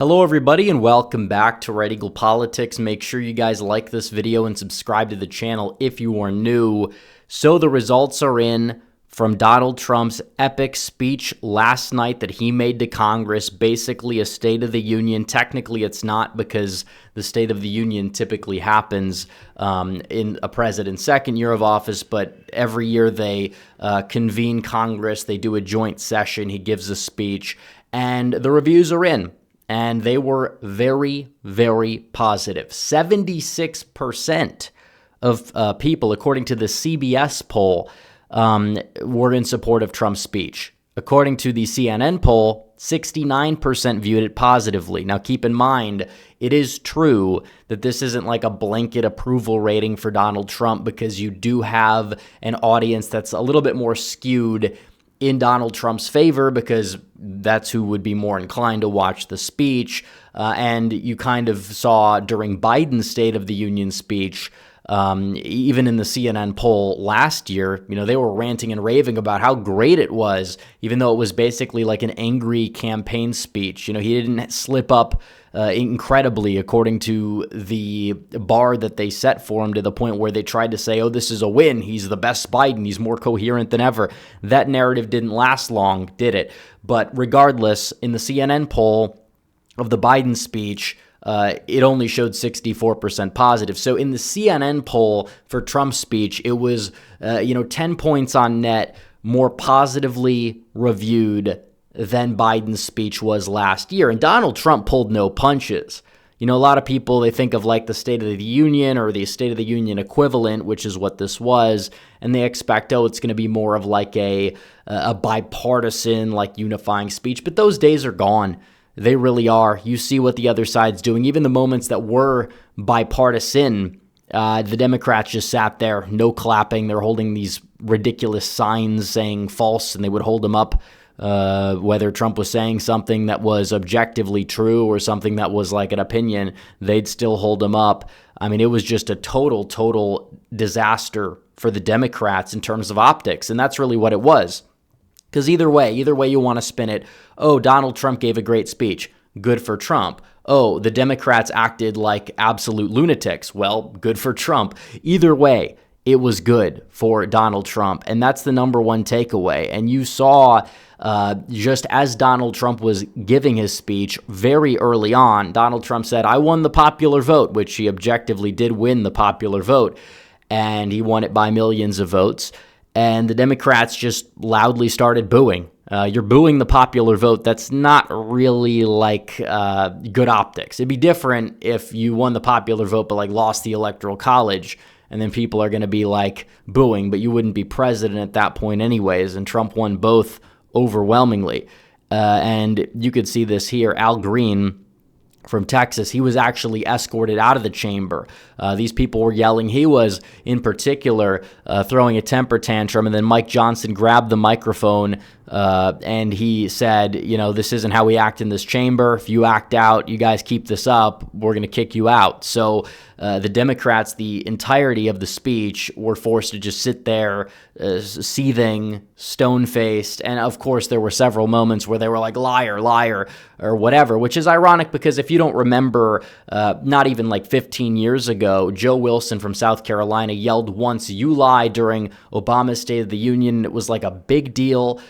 Hello everybody and welcome back to Red Eagle Politics. Make sure you guys like this video and subscribe to the channel if you are new. So the results are in from Donald Trump's epic speech last night that he made to Congress, basically a State of the Union. Technically it's not, because the State of the Union typically happens in a president's second year of office, but every year they convene Congress, they do a joint session, he gives a speech, and the reviews are in. And they were very, very positive. 76% of people, according to the CBS poll, were in support of Trump's speech. According to the CNN poll, 69% viewed it positively. Now, keep in mind, it is true that this isn't like a blanket approval rating for Donald Trump, because you do have an audience that's a little bit more skewed in Donald Trump's favor, because that's who would be more inclined to watch the speech. And you kind of saw during Biden's State of the Union speech, even in the CNN poll last year, they were ranting and raving about how great it was, even though it was basically like an angry campaign speech. He didn't slip up incredibly, according to the bar that they set for him, to the point where they tried to say, oh, this is a win. He's the best Biden. He's more coherent than ever. That narrative didn't last long, did it? But regardless, in the CNN poll of the Biden speech, it only showed 64% positive. So in the CNN poll for Trump's speech, it was, 10 points on net more positively reviewed than Biden's speech was last year. And Donald Trump pulled no punches. A lot of people, they think of like the State of the Union or the State of the Union equivalent, which is what this was, and they expect, it's going to be more of like a bipartisan, like unifying speech. But those days are gone. They really are. You see what the other side's doing. Even the moments that were bipartisan, the Democrats just sat there, no clapping. They're holding these ridiculous signs saying false, and they would hold them up. Whether Trump was saying something that was objectively true or something that was like an opinion, they'd still hold him up. I mean, it was just a total disaster for the Democrats in terms of optics, and that's really what it was. Because either way you want to spin it, Donald Trump gave a great speech, good for Trump. The Democrats acted like absolute lunatics, well, good for Trump. Either way, it was good for Donald Trump, and that's the number one takeaway. And you saw, just as Donald Trump was giving his speech very early on, Donald Trump said, I won the popular vote, which he objectively did win the popular vote, and he won it by millions of votes. And the Democrats just loudly started booing. You're booing the popular vote. That's not really like good optics. It'd be different if you won the popular vote but like lost the Electoral College, and then people are going to be like booing, but you wouldn't be president at that point anyways, and Trump won both overwhelmingly. And you could see this here. Al Green from Texas, he was actually escorted out of the chamber. These people were yelling. He was, in particular, throwing a temper tantrum, and then Mike Johnson grabbed the microphone and he said, this isn't how we act in this chamber. If you act out, you guys keep this up, we're going to kick you out. So the Democrats, the entirety of the speech, were forced to just sit there seething, stone-faced. And of course, there were several moments where they were like, liar, liar, or whatever, which is ironic because if you don't remember, not even like 15 years ago, Joe Wilson from South Carolina yelled once, you lie, during Obama's State of the Union. It was like a big deal.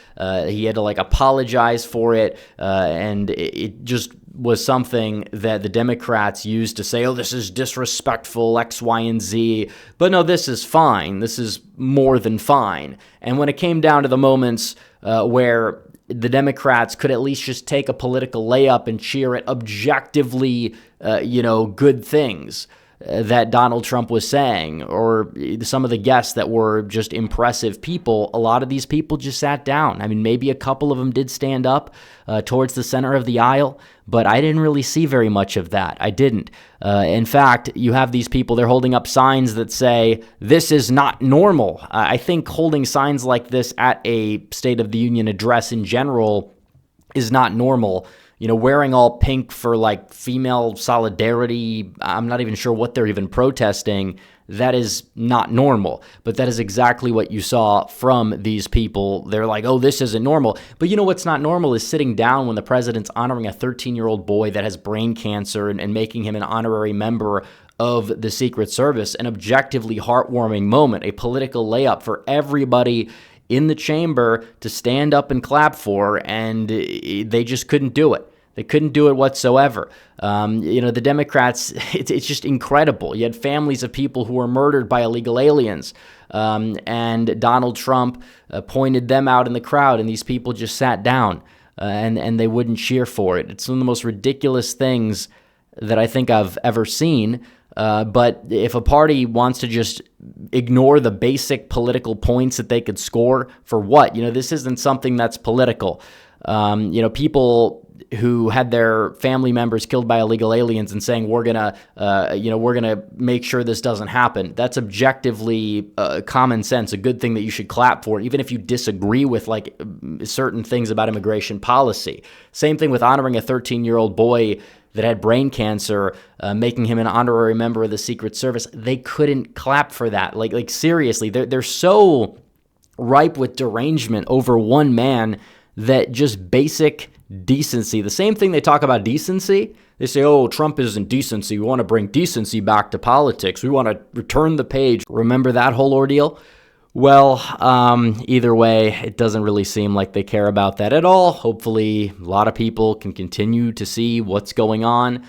He had to like apologize for it, and it just was something that the Democrats used to say, this is disrespectful, X, Y, and Z. But no, this is fine. This is more than fine. And when it came down to the moments where the Democrats could at least just take a political layup and cheer at objectively, good things that Donald Trump was saying, or some of the guests that were just impressive people, a lot of these people just sat down. I mean, maybe a couple of them did stand up towards the center of the aisle, but I didn't really see very much of that. I didn't. In fact, you have these people, they're holding up signs that say, this is not normal. I think holding signs like this at a State of the Union address in general is not normal. Wearing all pink for like female solidarity. I'm not even sure what they're even protesting. that is not normal. But that is exactly what you saw from these people. They're like, oh, this isn't normal. But you know what's not normal is sitting down when the president's honoring a 13-year-old boy that has brain cancer and making him an honorary member of the Secret Service, an objectively heartwarming moment, a political layup for everybody in the chamber to stand up and clap for, and they just couldn't do it. They couldn't do it whatsoever. The Democrats, it's just incredible. You had families of people who were murdered by illegal aliens, and Donald Trump pointed them out in the crowd, and these people just sat down, and they wouldn't cheer for it. It's one of the most ridiculous things that I think I've ever seen. But if a party wants to just ignore the basic political points that they could score, for what? This isn't something that's political. People who had their family members killed by illegal aliens and saying we're gonna make sure this doesn't happen. That's objectively common sense, a good thing that you should clap for, even if you disagree with like certain things about immigration policy. Same thing with honoring a 13-year-old boy that had brain cancer, making him an honorary member of the Secret Service. They couldn't clap for that. Like seriously, they're so ripe with derangement over one man that just basic decency, the same thing they talk about decency, they say, oh, Trump isn't decency. We want to bring decency back to politics. We want to return the page. Remember that whole ordeal? Well, either way, it doesn't really seem like they care about that at all. Hopefully, a lot of people can continue to see what's going on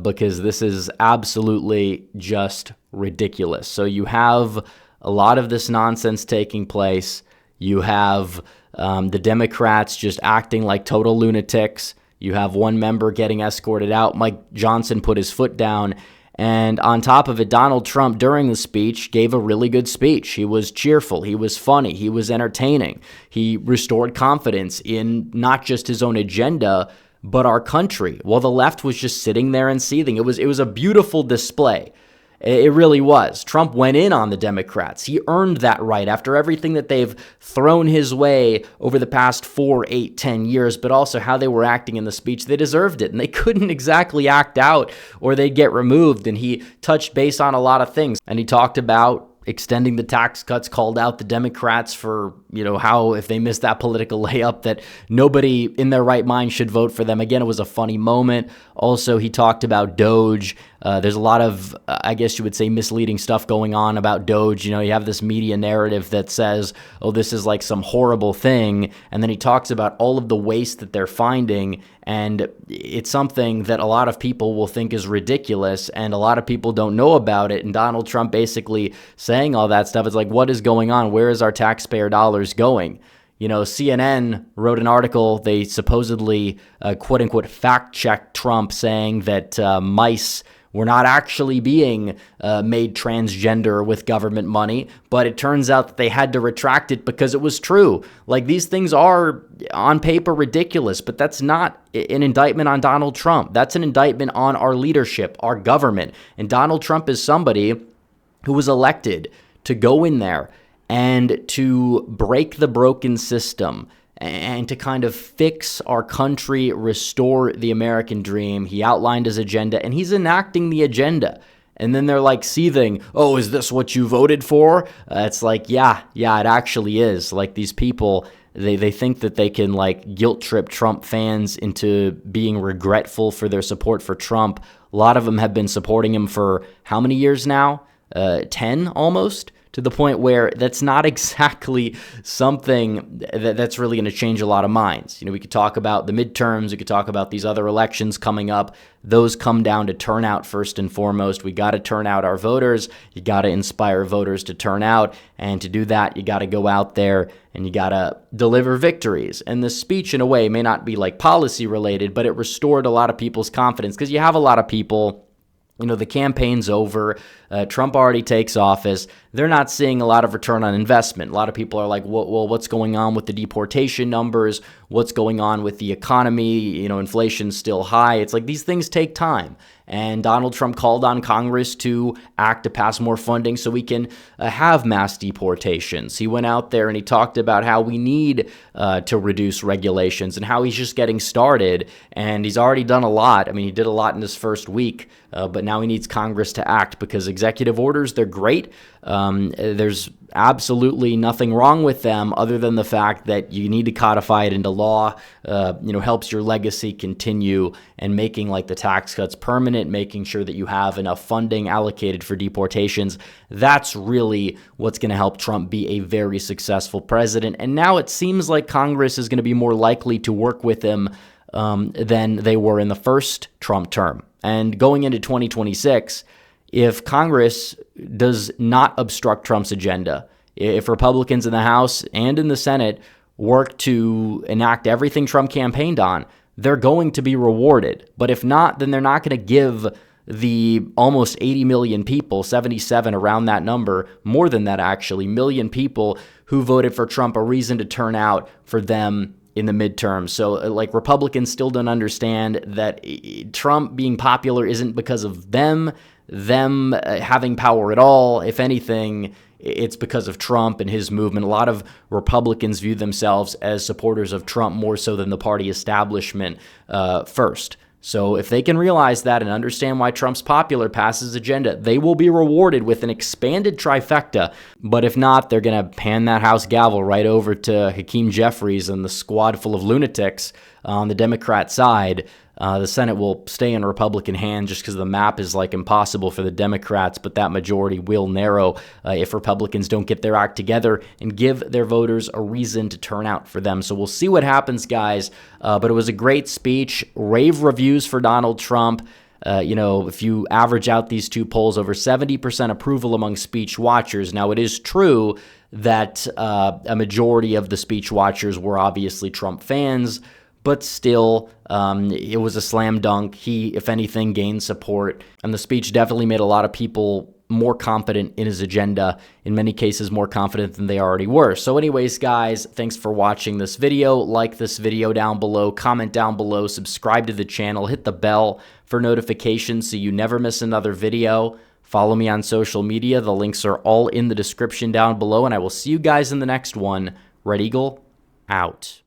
because this is absolutely just ridiculous. So you have a lot of this nonsense taking place. You have the Democrats just acting like total lunatics. You have one member getting escorted out. Mike Johnson put his foot down. And on top of it, Donald Trump, during the speech, gave a really good speech. He was cheerful. He was funny. He was entertaining. He restored confidence in not just his own agenda, but our country, while the left was just sitting there and seething. It was a beautiful display. It really was. Trump went in on the Democrats. He earned that right after everything that they've thrown his way over the past 4, 8, 10 years, but also how they were acting in the speech. They deserved it, and they couldn't exactly act out or they'd get removed. And he touched base on a lot of things, and he talked about extending the tax cuts, called out the Democrats for, how if they missed that political layup that nobody in their right mind should vote for them. Again, it was a funny moment. Also, he talked about Doge. There's a lot of, I guess you would say, misleading stuff going on about Doge. You have this media narrative that says, oh, this is like some horrible thing. And then he talks about all of the waste that they're finding. And it's something that a lot of people will think is ridiculous. And a lot of people don't know about it. And Donald Trump basically saying all that stuff is like, what is going on? Where is our taxpayer dollars going? CNN wrote an article. They supposedly, quote unquote, fact checked Trump, saying that mice were not actually being made transgender with government money, but it turns out that they had to retract it because it was true. Like, these things are on paper ridiculous, but that's not an indictment on Donald Trump. That's an indictment on our leadership, our government. And Donald Trump is somebody who was elected to go in there and to break the broken system and to kind of fix our country, restore the American dream. He outlined his agenda, and he's enacting the agenda. And then they're like seething, oh, is this what you voted for? It's like, yeah, it actually is. Like, these people, they think that they can like guilt trip Trump fans into being regretful for their support for Trump. A lot of them have been supporting him for how many years now? 10 almost? To the point where that's not exactly something that's really going to change a lot of minds. We could talk about the midterms. We could talk about these other elections coming up. Those come down to turnout first and foremost. We got to turn out our voters. You got to inspire voters to turn out. And to do that, you got to go out there and you got to deliver victories. And the speech, in a way, may not be like policy related, but it restored a lot of people's confidence because you have a lot of people. The campaign's over. Trump already takes office. They're not seeing a lot of return on investment. A lot of people are like, well, what's going on with the deportation numbers? What's going on with the economy? Inflation's still high. It's like these things take time. And Donald Trump called on Congress to act to pass more funding so we can have mass deportations. He went out there and he talked about how we need to reduce regulations and how he's just getting started. And he's already done a lot. I mean, he did a lot in his first week, but now he needs Congress to act, because executive orders, they're great. There's absolutely nothing wrong with them other than the fact that you need to codify it into law. Helps your legacy continue, and making like the tax cuts permanent, making sure that you have enough funding allocated for deportations. That's really what's going to help Trump be a very successful president. And now it seems like Congress is going to be more likely to work with him than they were in the first Trump term. And going into 2026, if Congress does not obstruct Trump's agenda, if Republicans in the House and in the Senate work to enact everything Trump campaigned on, they're going to be rewarded. But if not, then they're not going to give the almost 80 million people, 77 around that number, more than that actually, million people who voted for Trump, a reason to turn out for them in the midterms. So like, Republicans still don't understand that Trump being popular isn't because of them having power at all. If anything, it's because of Trump and his movement. A lot of Republicans view themselves as supporters of Trump more so than the party establishment first. So if they can realize that and understand why Trump's popular past his agenda, they will be rewarded with an expanded trifecta. But if not, they're going to hand that House gavel right over to Hakeem Jeffries and the squad full of lunatics on the Democrat side. The Senate will stay in Republican hands just because the map is like impossible for the Democrats, but that majority will narrow if Republicans don't get their act together and give their voters a reason to turn out for them. So we'll see what happens, guys. But it was a great speech. Rave reviews for Donald Trump. If you average out these two polls, over 70% approval among speech watchers. Now, it is true that a majority of the speech watchers were obviously Trump fans, but still, it was a slam dunk. He, if anything, gained support, and the speech definitely made a lot of people more confident in his agenda, in many cases more confident than they already were. So anyways, guys, thanks for watching this video. Like this video down below, comment down below, subscribe to the channel, hit the bell for notifications so you never miss another video. Follow me on social media. The links are all in the description down below, and I will see you guys in the next one. Red Eagle, out.